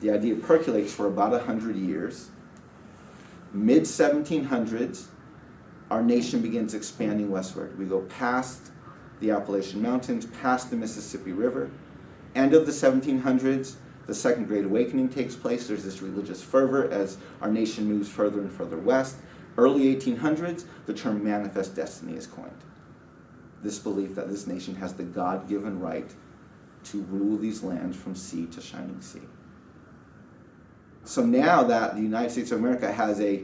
The idea percolates for about 100 years. Mid-1700s, our nation begins expanding westward. We go past the Appalachian Mountains, past the Mississippi River. End of the 1700s, the Second Great Awakening takes place. There's this religious fervor as our nation moves further and further west. Early 1800s, the term manifest destiny is coined. This belief that this nation has the God-given right to rule these lands from sea to shining sea. So now that the United States of America has a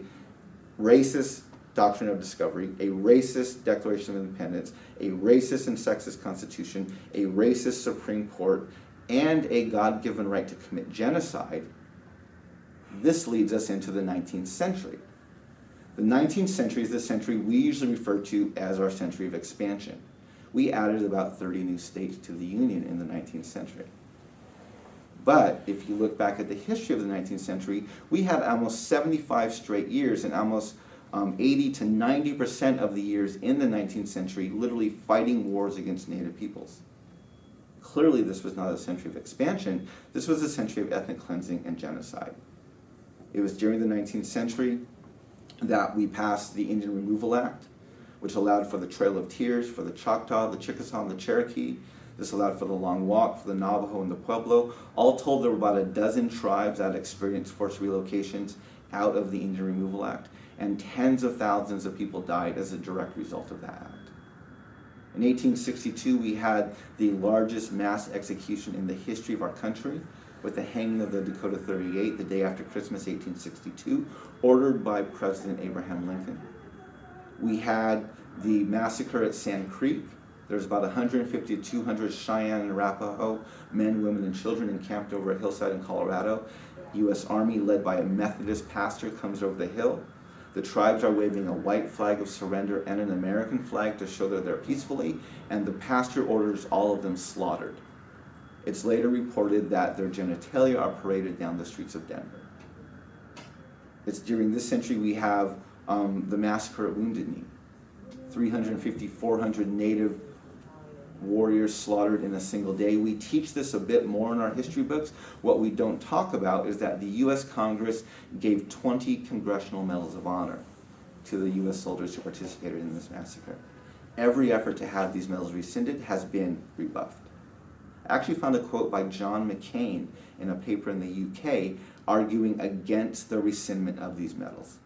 racist doctrine of discovery, a racist Declaration of Independence, a racist and sexist constitution, a racist Supreme Court, and a God-given right to commit genocide, this leads us into the 19th century. The 19th century is the century we usually refer to as our century of expansion. We added about 30 new states to the Union in the 19th century. But if you look back at the history of the 19th century, we had almost 75 straight years, and almost 80 to 90% of the years in the 19th century literally fighting wars against Native peoples. Clearly this was not a century of expansion, this was a century of ethnic cleansing and genocide. It was during the 19th century that we passed the Indian Removal Act, which allowed for the Trail of Tears for the Choctaw, the Chickasaw, and the Cherokee. This allowed for the Long Walk for the Navajo and the Pueblo. All told, there were about a dozen tribes that experienced forced relocations out of the Indian Removal Act, and tens of thousands of people died as a direct result of that act. In 1862, we had the largest mass execution in the history of our country, with the hanging of the Dakota 38 the day after Christmas, 1862, ordered by President Abraham Lincoln. We had the massacre at Sand Creek. There's about 150 to 200 Cheyenne and Arapaho men, women, and children encamped over a hillside in Colorado. U.S. Army, led by a Methodist pastor, comes over the hill. The tribes are waving a white flag of surrender and an American flag to show that they're peacefully, and the pastor orders all of them slaughtered. It's later reported that their genitalia are paraded down the streets of Denver. It's during this century we have the massacre at Wounded Knee. 350, 400 Native warriors slaughtered in a single day. We teach this a bit more in our history books. What we don't talk about is that the U.S. Congress gave 20 Congressional Medals of Honor to the U.S. soldiers who participated in this massacre. Every effort to have these medals rescinded has been rebuffed. I actually found a quote by John McCain in a paper in the UK arguing against the rescindment of these medals.